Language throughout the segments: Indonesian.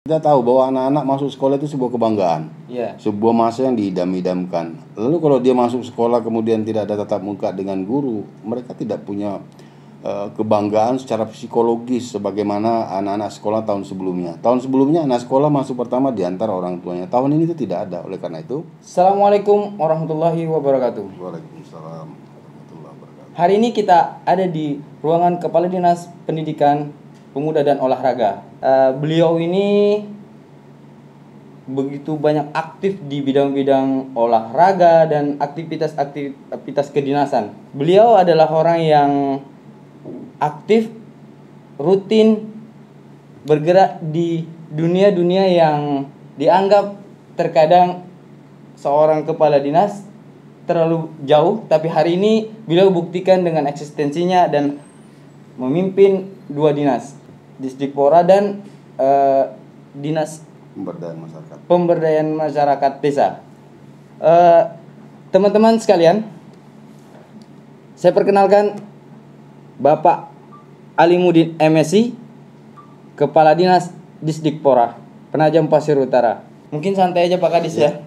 Kita tahu bahwa anak-anak masuk sekolah itu sebuah kebanggaan, Iya. sebuah masa yang diidam-idamkan. Lalu kalau dia masuk sekolah kemudian tidak ada tatap muka dengan guru, mereka tidak punya kebanggaan secara psikologis sebagaimana anak-anak sekolah tahun sebelumnya. Tahun sebelumnya anak sekolah masuk pertama diantar orang tuanya. Tahun ini itu tidak ada. Oleh karena itu, Assalamualaikum warahmatullahi wabarakatuh. Waalaikumsalam warahmatullahi wabarakatuh. Hari ini kita ada di ruangan Kepala Dinas Pendidikan, Pemuda dan Olahraga. Beliau ini begitu banyak aktif di bidang-bidang olahraga dan aktivitas kedinasan. Beliau adalah orang yang aktif, rutin, bergerak di dunia-dunia yang dianggap terkadang seorang kepala dinas terlalu jauh, tapi hari ini beliau buktikan dengan eksistensinya dan memimpin dua dinas, Disdikpora dan Dinas Pemberdayaan Masyarakat Desa. Teman-teman sekalian, saya perkenalkan Bapak Alimuddin MSI, Kepala Dinas Disdikpora, Penajam Pasir Utara. Mungkin santai aja Pak Kadis ya.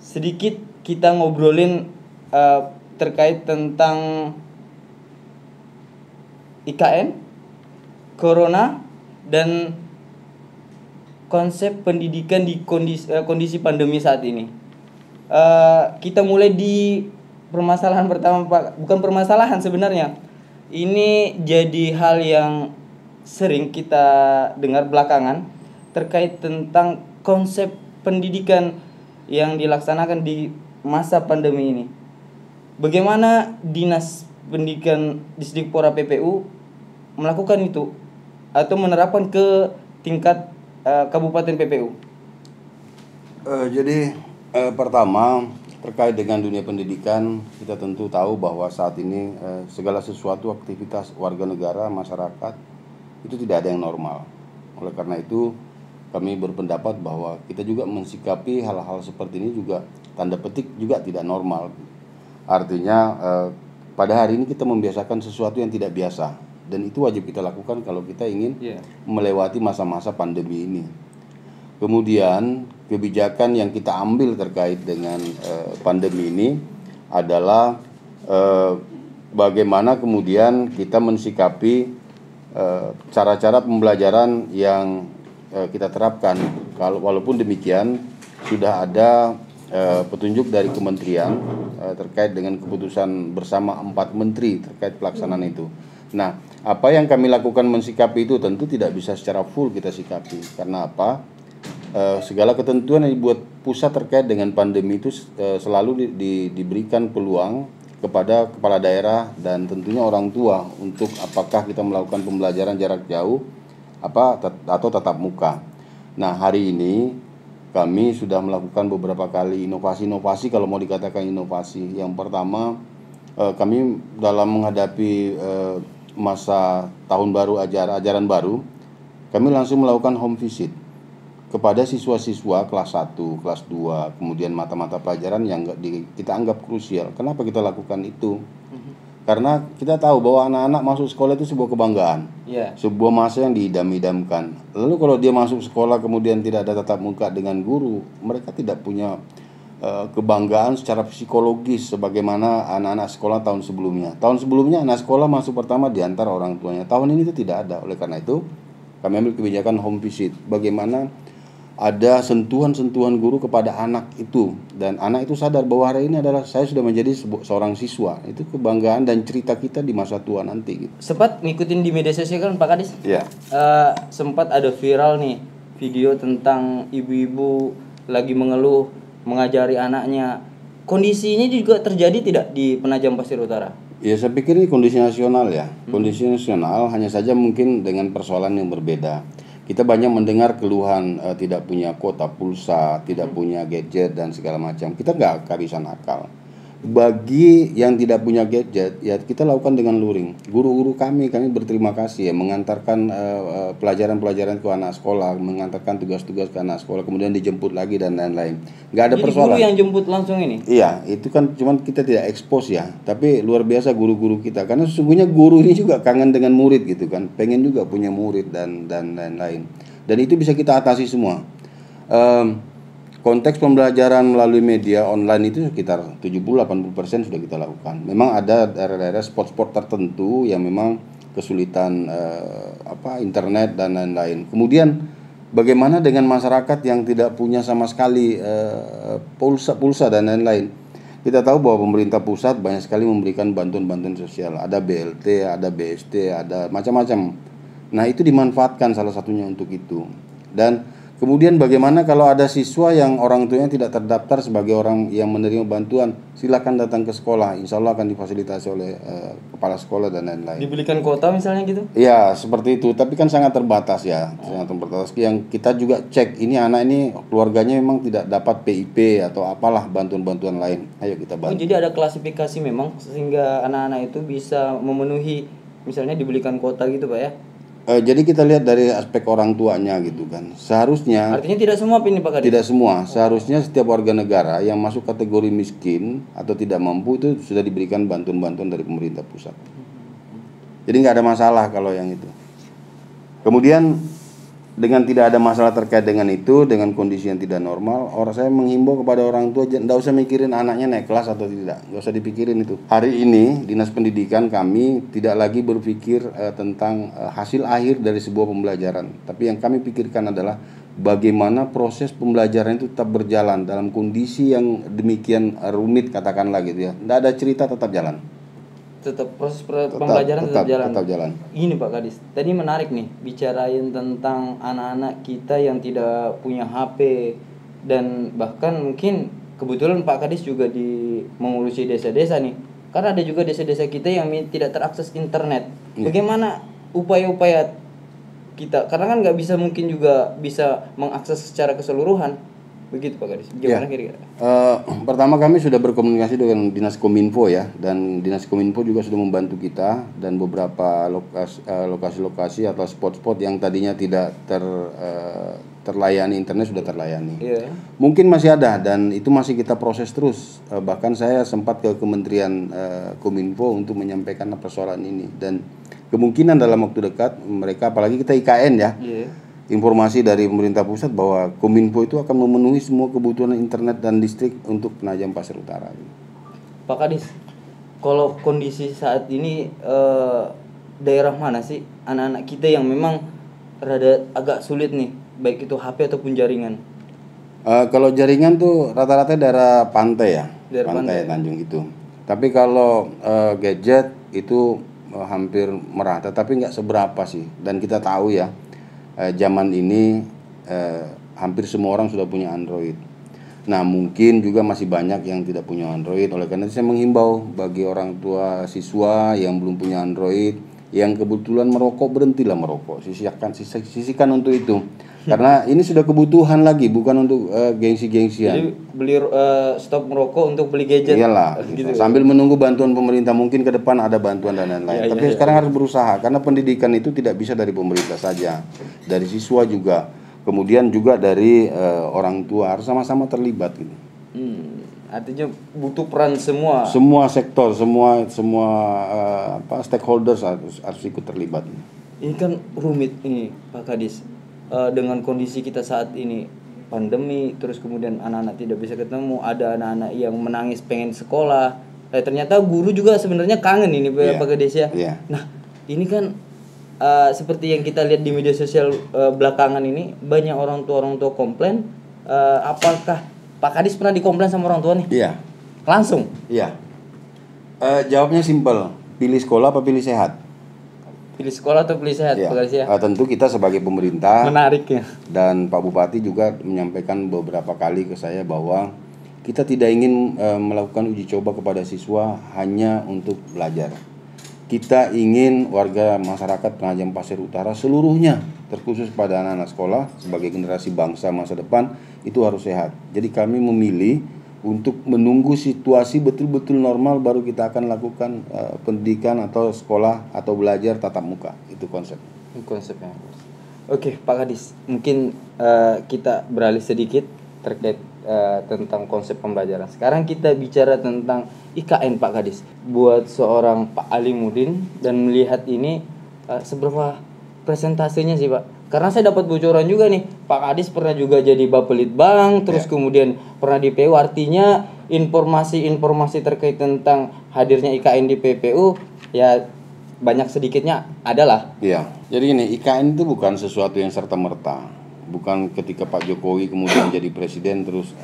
Sedikit kita ngobrolin terkait tentang IKN, Corona, dan konsep pendidikan di kondisi pandemi saat ini. Kita mulai di permasalahan pertama Pak. Bukan permasalahan sebenarnya. Ini jadi hal yang sering kita dengar belakangan terkait tentang konsep pendidikan yang dilaksanakan di masa pandemi ini. Bagaimana Dinas Pendidikan Disdikpora PPU melakukan itu atau menerapkan ke tingkat Kabupaten PPU? Pertama, terkait dengan dunia pendidikan, kita tentu tahu bahwa saat ini segala sesuatu aktivitas warga negara, masyarakat itu tidak ada yang normal. Oleh karena itu, kami berpendapat bahwa kita juga mensikapi hal-hal seperti ini juga tanda petik juga tidak normal. Artinya pada hari ini kita membiasakan sesuatu yang tidak biasa, dan itu wajib kita lakukan kalau kita ingin melewati masa-masa pandemi ini. Kemudian kebijakan yang kita ambil terkait dengan pandemi ini adalah bagaimana kemudian kita mensikapi cara-cara pembelajaran yang kita terapkan. Walaupun demikian sudah ada petunjuk dari kementerian terkait dengan keputusan bersama 4 menteri terkait pelaksanaan itu. Nah, apa yang kami lakukan mensikapi itu tentu tidak bisa secara full kita sikapi. Karena apa? Segala ketentuan yang dibuat pusat terkait dengan pandemi itu selalu diberikan peluang kepada kepala daerah dan tentunya orang tua untuk apakah kita melakukan pembelajaran jarak jauh atau tatap muka. Nah, hari ini kami sudah melakukan beberapa kali inovasi, kalau mau dikatakan inovasi. Yang pertama, kami dalam menghadapi masa tahun baru, ajaran baru, kami langsung melakukan home visit kepada siswa-siswa kelas 1, kelas 2, kemudian mata-mata pelajaran yang kita anggap krusial. Kenapa kita lakukan itu? Karena kita tahu bahwa anak-anak masuk sekolah itu sebuah kebanggaan, sebuah masa yang diidam-idamkan. Lalu kalau dia masuk sekolah kemudian tidak ada tatap muka dengan guru, mereka tidak punya kebanggaan secara psikologis sebagaimana anak-anak sekolah tahun sebelumnya. Tahun sebelumnya anak sekolah masuk pertama diantar orang tuanya. Tahun ini itu tidak ada. Oleh karena itu kami ambil kebijakan home visit. Bagaimana ada sentuhan-sentuhan guru kepada anak itu, dan anak itu sadar bahwa hari ini adalah saya sudah menjadi seorang siswa. Itu kebanggaan dan cerita kita di masa tua nanti gitu. Sempat ngikutin di media sosial kan Pak Kadis? Iya. Sempat ada viral nih video tentang ibu-ibu lagi mengeluh mengajari anaknya. Kondisi ini juga terjadi tidak di Penajam Pasir Utara? Ya, saya pikir ini kondisi nasional ya. Kondisi nasional, hanya saja mungkin dengan persoalan yang berbeda. Kita banyak mendengar keluhan tidak punya kuota pulsa, tidak punya gadget dan segala macam. Kita nggak kehabisan akal. Bagi yang tidak punya gadget, ya kita lakukan dengan luring. Guru-guru kami berterima kasih ya mengantarkan pelajaran-pelajaran ke anak sekolah, mengantarkan tugas-tugas ke anak sekolah, kemudian dijemput lagi dan lain-lain. Nggak ada Jadi persoalan. guru yang jemput langsung ini? Iya, itu kan cuman kita tidak expose ya, tapi luar biasa guru-guru kita, karena sesungguhnya guru ini juga kangen dengan murid gitu kan, pengen juga punya murid dan lain-lain. Dan itu bisa kita atasi semua. Konteks pembelajaran melalui media online itu sekitar 70-80% sudah kita lakukan. Memang ada daerah-daerah spot-spot tertentu yang memang kesulitan internet dan lain-lain. Kemudian bagaimana dengan masyarakat yang tidak punya sama sekali pulsa dan lain-lain? Kita tahu bahwa pemerintah pusat banyak sekali memberikan bantuan-bantuan sosial. Ada BLT, ada BST, ada macam-macam. Nah, itu dimanfaatkan salah satunya untuk itu. Dan kemudian bagaimana kalau ada siswa yang orang tuanya tidak terdaftar sebagai orang yang menerima bantuan, silakan datang ke sekolah, insya Allah akan difasilitasi oleh kepala sekolah dan lain-lain. Dibelikan kuota misalnya gitu? Ya seperti itu, tapi kan sangat terbatas ya, sangat terbatas. Yang kita juga cek, ini anak ini keluarganya memang tidak dapat PIP atau apalah bantuan-bantuan lain, ayo kita bantu. Oh, jadi ada klasifikasi memang sehingga anak-anak itu bisa memenuhi, misalnya dibelikan kuota gitu Pak ya? Jadi kita lihat dari aspek orang tuanya gitu kan. Seharusnya Artinya tidak semua ini Pak Kadis? tidak semua. Seharusnya setiap warga negara yang masuk kategori miskin atau tidak mampu itu sudah diberikan bantuan-bantuan dari pemerintah pusat. Jadi nggak ada masalah kalau yang itu. Kemudian dengan tidak ada masalah terkait dengan itu, dengan kondisi yang tidak normal, saya menghimbau kepada orang tua nggak usah mikirin anaknya naik kelas atau tidak, nggak usah dipikirin itu. Hari ini Dinas Pendidikan kami tidak lagi berpikir tentang hasil akhir dari sebuah pembelajaran, tapi yang kami pikirkan adalah bagaimana proses pembelajaran itu tetap berjalan dalam kondisi yang demikian rumit katakanlah gitu ya. Nggak ada cerita, tetap jalan. Pembelajaran tetap jalan. Ini Pak Kadis, tadi menarik nih bicarain tentang anak-anak kita yang tidak punya HP, dan bahkan mungkin kebetulan Pak Kadis juga mengurusi desa-desa nih, karena ada juga desa-desa kita yang tidak terakses internet. Bagaimana upaya-upaya kita, karena kan nggak bisa mungkin juga bisa mengakses secara keseluruhan. Begitu Pak Kadis, gimana kira-kira? Pertama kami sudah berkomunikasi dengan Dinas Kominfo ya, dan Dinas Kominfo juga sudah membantu kita, dan beberapa lokasi-lokasi atau spot-spot yang tadinya tidak terlayani internet sudah terlayani. Mungkin masih ada dan itu masih kita proses terus. Bahkan saya sempat ke Kementerian Kominfo untuk menyampaikan persoalan ini, dan kemungkinan dalam waktu dekat mereka, apalagi kita IKN ya, informasi dari pemerintah pusat bahwa Kominfo itu akan memenuhi semua kebutuhan internet dan listrik untuk Penajam Pasir Utara. Pak Kadis, kalau kondisi saat ini daerah mana sih anak-anak kita yang memang rada agak sulit nih, baik itu HP ataupun jaringan? Kalau jaringan tuh rata-rata daerah pantai ya, pantai Tanjung itu. Tapi kalau gadget itu hampir merata, tapi nggak seberapa sih. Dan kita tahu ya, zaman ini hampir semua orang sudah punya Android. Nah, mungkin juga masih banyak yang tidak punya Android. Oleh karena itu saya menghimbau bagi orang tua siswa yang belum punya Android, yang kebetulan merokok, berhentilah merokok. Sisihkan untuk itu. Karena ini sudah kebutuhan lagi, bukan untuk gengsi-gengsian. Jadi beli stop merokok untuk beli gadget. Iyalah, gitu. Sambil menunggu bantuan pemerintah, mungkin ke depan ada bantuan dan lain-lain. Tapi sekarang harus berusaha, karena pendidikan itu tidak bisa dari pemerintah saja, dari siswa juga, kemudian juga dari orang tua, harus sama-sama terlibat gitu. Artinya butuh peran semua. Semua sektor, semua stakeholders harus ikut terlibat. Ini kan rumit ini Pak Kadis. Dengan kondisi kita saat ini pandemi, terus kemudian anak-anak tidak bisa ketemu, ada anak-anak yang menangis pengen sekolah, ternyata guru juga sebenarnya kangen ini Pak Kadis ya. Nah ini kan seperti yang kita lihat di media sosial belakangan ini, banyak orang tua komplain. Apakah Pak Kadis pernah dikomplain sama orang tua nih? Iya. Langsung? Iya. Jawabnya simpel, pilih sekolah apa pilih sehat? Pilih sekolah atau pilih sehat, Pak Kadis ya? Tentu kita sebagai pemerintah, menarik ya. Dan Pak Bupati juga menyampaikan beberapa kali ke saya bahwa kita tidak ingin melakukan uji coba kepada siswa hanya untuk belajar. Kita ingin warga masyarakat Penajam Pasir Utara seluruhnya, terkhusus pada anak-anak sekolah sebagai generasi bangsa masa depan, itu harus sehat. Jadi kami memilih untuk menunggu situasi betul-betul normal baru kita akan lakukan pendidikan atau sekolah atau belajar tatap muka. Itu konsepnya. Oke, Pak Kadis, mungkin kita beralih sedikit terkait tentang konsep pembelajaran. Sekarang kita bicara tentang IKN, Pak Kadis. Buat seorang Pak Alimuddin dan melihat ini seberapa presentasenya sih, Pak? Karena saya dapat bocoran juga nih, Pak Kadis pernah juga jadi Bapelitbang, terus kemudian pernah di PU, artinya informasi-informasi terkait tentang hadirnya IKN di PPU ya banyak sedikitnya adalah. Iya. Jadi gini, IKN itu bukan sesuatu yang serta-merta. Bukan ketika Pak Jokowi kemudian jadi presiden terus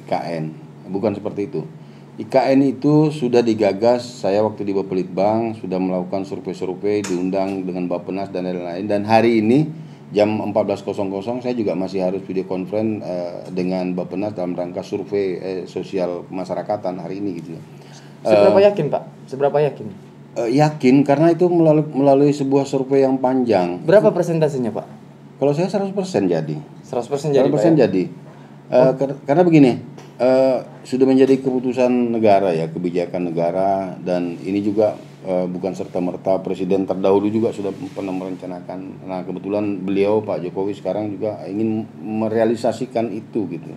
IKN. Bukan seperti itu. IKN itu sudah digagas, saya waktu di Bapelitbang sudah melakukan survei-survei, diundang dengan Bappenas dan lain-lain. Dan hari ini jam 14.00 saya juga masih harus video conference dengan Bappenas dalam rangka survei sosial masyarakatan hari ini gitu. Seberapa yakin, Pak? Seberapa yakin? Yakin karena itu melalui sebuah survei yang panjang. Berapa persentasenya, Pak? Kalau saya 100% jadi. 100% jadi, 100% Pak, ya? jadi. Karena begini, sudah menjadi keputusan negara ya, kebijakan negara, dan ini juga bukan serta-merta presiden terdahulu juga sudah pernah merencanakan. Nah, kebetulan beliau Pak Jokowi sekarang juga ingin merealisasikan itu gitu.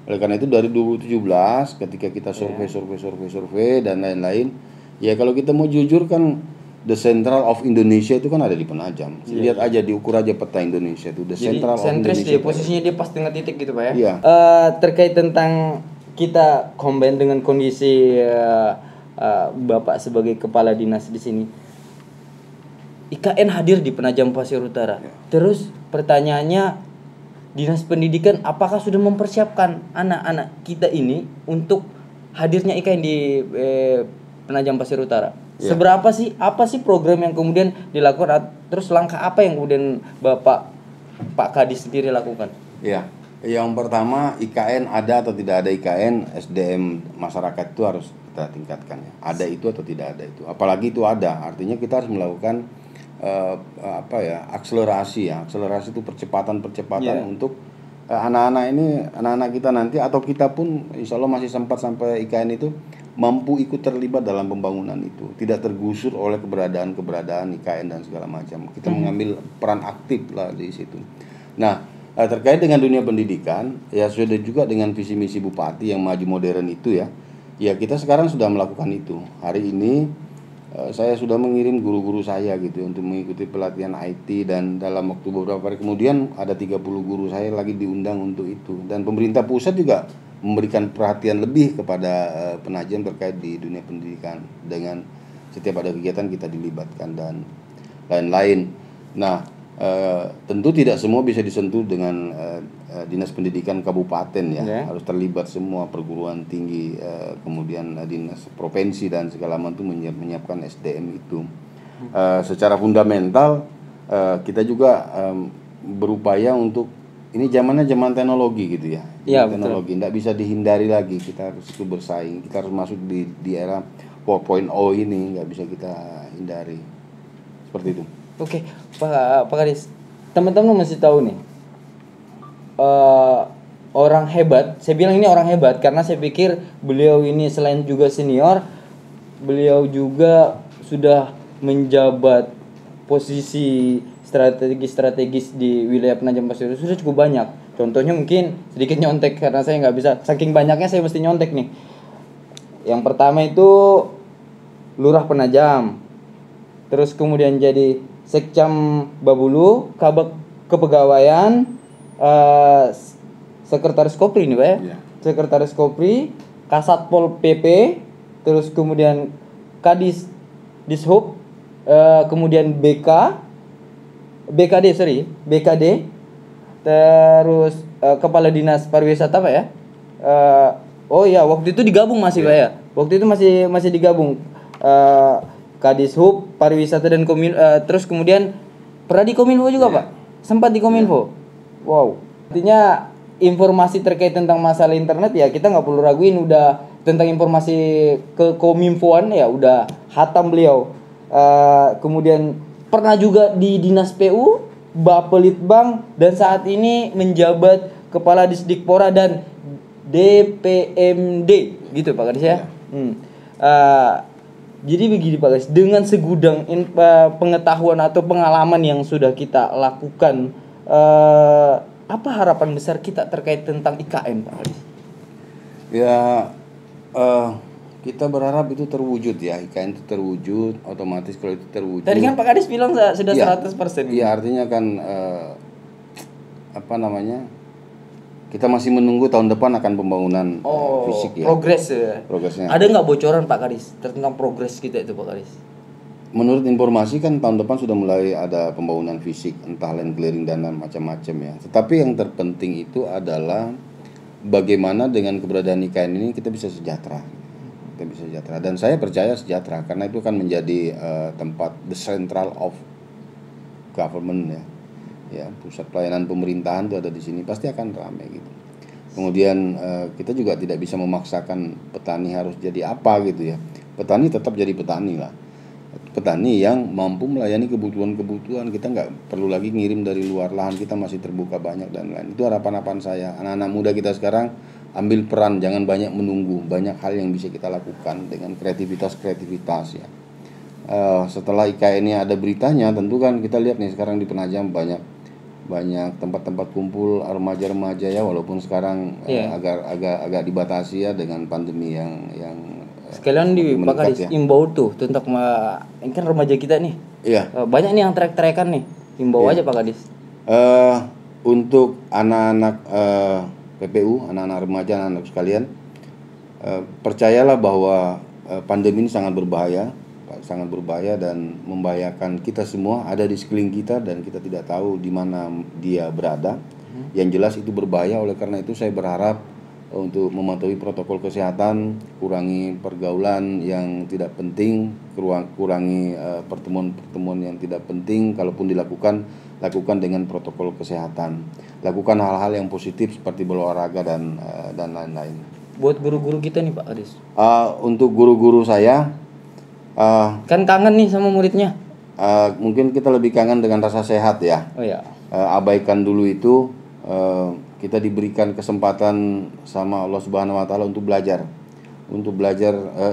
Oleh karena itu dari 2017 ketika kita survei dan lain-lain, ya kalau kita mau jujur kan the central of Indonesia itu kan ada di Penajam. Lihat aja, diukur aja peta Indonesia itu the central of Indonesia. Dia posisinya dia pas tengah titik gitu, Pak, ya. Iya. Terkait tentang kita combine dengan kondisi Bapak sebagai kepala dinas di sini. IKN hadir di Penajam Pasir Utara. Terus pertanyaannya, Dinas Pendidikan apakah sudah mempersiapkan anak-anak kita ini untuk hadirnya IKN di Penajam Pasir Utara? Seberapa sih, apa sih program yang kemudian dilakukan, terus langkah apa yang kemudian Pak Kadis sendiri lakukan? Iya, yang pertama IKN ada atau tidak ada IKN, SDM masyarakat itu harus kita tingkatkan ya. Ada itu atau tidak ada itu. Apalagi itu ada, artinya kita harus melakukan akselerasi itu percepatan untuk anak-anak kita nanti, atau kita pun insya Allah masih sempat sampai IKN itu mampu ikut terlibat dalam pembangunan itu, tidak tergusur oleh keberadaan IKN dan segala macam. Kita mengambil peran aktif lah di situ. Nah, terkait dengan dunia pendidikan, ya sudah juga dengan visi misi Bupati yang maju modern itu ya kita sekarang sudah melakukan itu. Hari ini saya sudah mengirim guru-guru saya gitu untuk mengikuti pelatihan IT, dan dalam waktu beberapa hari kemudian ada 30 guru saya lagi diundang untuk itu. Dan pemerintah pusat juga memberikan perhatian lebih kepada Penajam terkait di dunia pendidikan, dengan setiap ada kegiatan kita dilibatkan dan lain-lain. Nah, tentu tidak semua bisa disentuh dengan dinas pendidikan kabupaten ya. Harus terlibat semua perguruan tinggi, kemudian dinas provinsi dan segala macam menyiapkan SDM itu. Secara fundamental kita juga berupaya untuk, ini zamannya zaman teknologi gitu ya. Teknologi tidak bisa dihindari lagi, kita harus itu bersaing, kita harus masuk di era 4.0 ini, nggak bisa kita hindari. Seperti itu. Oke, Pak Kadis, teman-teman mesti tahu nih, orang hebat. Saya bilang ini orang hebat karena saya pikir beliau ini selain juga senior, beliau juga sudah menjabat posisi strategis di wilayah Penajam Pasir sudah cukup banyak. Contohnya mungkin sedikit nyontek karena saya nggak bisa, saking banyaknya saya mesti nyontek nih. Yang pertama itu Lurah Penajam, terus kemudian jadi Sekcam Babulu, Kabak Kepegawaian, Sekretaris Kopri nih, Pak ya. Sekretaris Kopri, Kasatpol PP, terus kemudian Kadis Dishub, kemudian BKD, terus Kepala Dinas Pariwisata, Pak ya. Waktu itu digabung masih, Pak ya. Waktu itu masih digabung. Kadishub, Pariwisata dan terus kemudian pernah di Kominfo juga, Pak. Sempat di Kominfo. Wow. Artinya informasi terkait tentang masalah internet ya kita nggak perlu raguin, udah tentang informasi ke Kominfoan ya udah hatam beliau. Kemudian pernah juga di Dinas PU, Bapelitbang, dan saat ini menjabat Kepala Disdikpora, dan DPMD gitu Pak Kadis ya. Jadi begini Pak Kadis, dengan segudang pengetahuan atau pengalaman yang sudah kita lakukan, apa harapan besar kita terkait tentang IKN Pak Kadis? Ya, kita berharap itu terwujud ya, IKN itu terwujud, otomatis kalau itu terwujud. Tadi kan Pak Kadis bilang sudah 100%. Iya, artinya kan kita masih menunggu tahun depan akan pembangunan fisik ya. Progresnya. Ada nggak bocoran Pak Kadis tentang progres kita itu Pak Kadis? Menurut informasi kan tahun depan sudah mulai ada pembangunan fisik, entah land clearing dan macam-macam ya. Tetapi yang terpenting itu adalah bagaimana dengan keberadaan IKN ini kita bisa sejahtera. Dan saya percaya sejahtera karena itu kan menjadi tempat the central of government ya, pusat pelayanan pemerintahan itu ada di sini, pasti akan ramai gitu. Kemudian kita juga tidak bisa memaksakan petani harus jadi apa gitu ya. Petani tetap jadi petani lah. Petani yang mampu melayani kebutuhan-kebutuhan, kita nggak perlu lagi ngirim dari luar, lahan kita masih terbuka banyak dan lain. Itu harapan saya. Anak-anak muda kita sekarang ambil peran, jangan banyak menunggu, banyak hal yang bisa kita lakukan dengan kreativitas ya. Setelah IKN ini ada beritanya, tentu kan kita lihat nih sekarang di Penajam banyak tempat-tempat kumpul remaja-remaja ya, walaupun sekarang agak dibatasi ya dengan pandemi yang sekalian di Pak Kadis imbau tuh tentang ini kan remaja kita nih. Iya. Banyak nih yang trek-trekan nih. Imbau aja Pak Kadis. Untuk anak-anak PPU, anak-anak remaja, anak-anak sekalian, percayalah bahwa pandemi ini sangat berbahaya dan membahayakan kita semua, ada di sekeliling kita dan kita tidak tahu di mana dia berada. Yang jelas itu berbahaya, oleh karena itu saya berharap untuk mematuhi protokol kesehatan, kurangi pergaulan yang tidak penting, kurangi pertemuan-pertemuan yang tidak penting, kalaupun dilakukan, lakukan dengan protokol kesehatan. Lakukan hal-hal yang positif seperti berolahraga dan lain-lain. Buat guru-guru kita nih Pak Kadis. Untuk guru-guru saya, kan kangen nih sama muridnya. Mungkin kita lebih kangen dengan rasa sehat ya. Oh ya. Abaikan dulu itu. Kita diberikan kesempatan sama Allah Subhanahu wa taala untuk belajar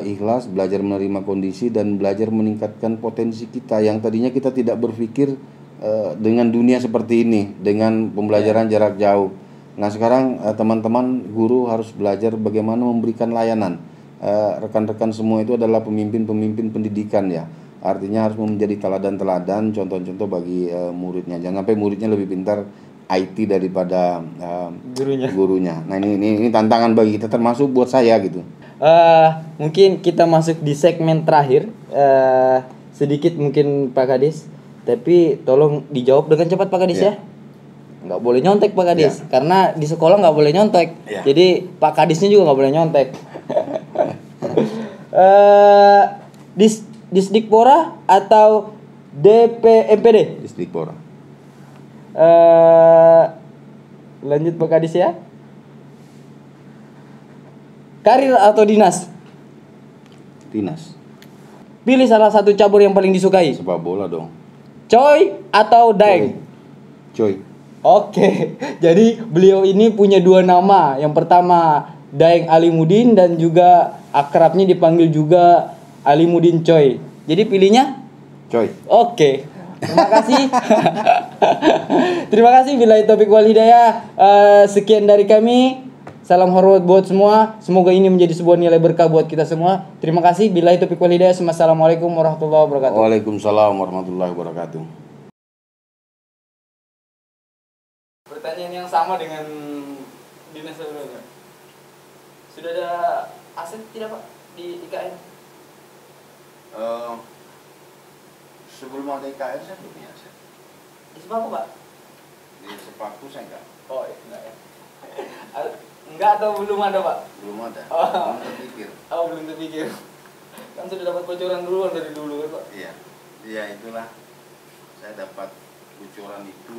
ikhlas, belajar menerima kondisi dan belajar meningkatkan potensi kita yang tadinya kita tidak berpikir dengan dunia seperti ini, dengan pembelajaran jarak jauh. Nah, sekarang teman-teman guru harus belajar bagaimana memberikan layanan. Rekan-rekan semua itu adalah pemimpin pendidikan ya. Artinya harus menjadi teladan-teladan, contoh-contoh bagi muridnya. Jangan sampai muridnya lebih pintar IT daripada gurunya. Nah, ini tantangan bagi kita, termasuk buat saya gitu. Mungkin kita masuk di segmen terakhir, sedikit mungkin Pak Kadis, tapi tolong dijawab dengan cepat Pak Kadis ya. Nggak boleh nyontek Pak Kadis, karena di sekolah nggak boleh nyontek. Jadi Pak Kadisnya juga nggak boleh nyontek. Disdikpora atau DPMPD? Disdikpora. Lanjut Pak Kadis ya. Karir atau dinas? Dinas. Pilih salah satu cabur yang paling disukai. Sepak bola dong. Coy atau Daeng? Coy. Oke. Jadi beliau ini punya dua nama. Yang pertama Daeng Alimudin dan juga akrabnya dipanggil juga Alimudin Coy. Jadi pilihnya Coy. Oke. Terima kasih. Terima kasih. Billahi taufiq wal hidayah. Sekian dari kami. Salam hormat buat semua. Semoga ini menjadi sebuah nilai berkah buat kita semua. Terima kasih. Billahi taufiq wal hidayah. Assalamualaikum warahmatullahi wabarakatuh. Waalaikumsalam warahmatullahi wabarakatuh. Pertanyaan yang sama dengan dinas sebelumnya. Sudah ada aset tidak Pak di IKN? Sebelum ada IKN saya belum punya aset. Di Sepaku Pak? Di Sepaku saya enggak. Oh enggak ya. Enggak atau belum ada Pak? Belum ada. Oh. Belum terpikir. Oh belum terpikir. Kan sudah dapat bocoran duluan dari dulu kan Pak? Iya. Iya itulah. Saya dapat bocoran itu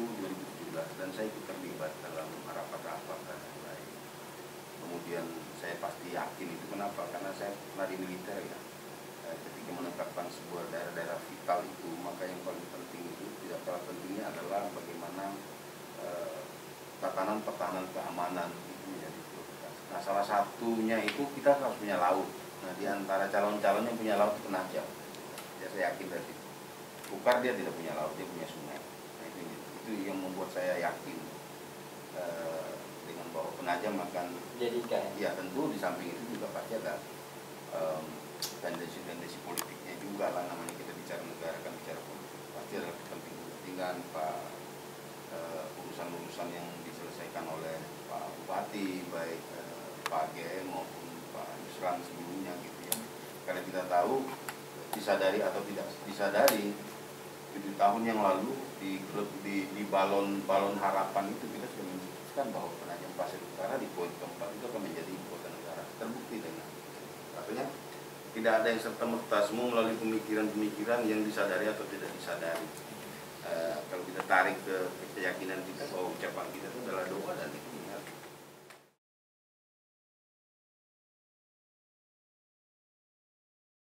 2017 dan saya ikut terlibat dalam rapat-rapat dan lain-lain. Kemudian saya pasti yakin itu kenapa? Karena saya pernah di militer ya. Ketika menetapkan sebuah daerah-daerah vital itu, maka yang paling penting itu tidak kalah pentingnya adalah bagaimana tatanan pertahanan keamanan itu menjadi prioritas. Nah, salah satunya itu kita harus punya laut. Nah, di antara calon-calon yang punya laut itu Penajam. Ya, saya yakin dari itu. Bukar dia tidak punya laut, dia punya sungai. Nah, itu yang membuat saya yakin dengan bahwa Penajam akan jadikan. Ya, tentu di samping itu juga pasti ada tendensi politiknya juga lah, namanya kita bicara negara kan bicara politik. Pasti ada kepentingan Pak, urusan-urusan yang diselesaikan oleh Pak Bupati, baik Pak GM maupun Pak Yusran sebelumnya gitu ya. Karena kita tahu, disadari atau tidak disadari, 7 tahun yang lalu di balon harapan itu kita sudah menyebutkan bahwa Penajam Pasir Utara di poin keempat itu akan menjadi ibu kota negara. Terbukti dengan artinya tidak ada yang serta-merta, semua melalui pemikiran-pemikiran yang disadari atau tidak disadari. Kalau kita tarik ke keyakinan kita bahwa ucapan kita itu adalah doa dan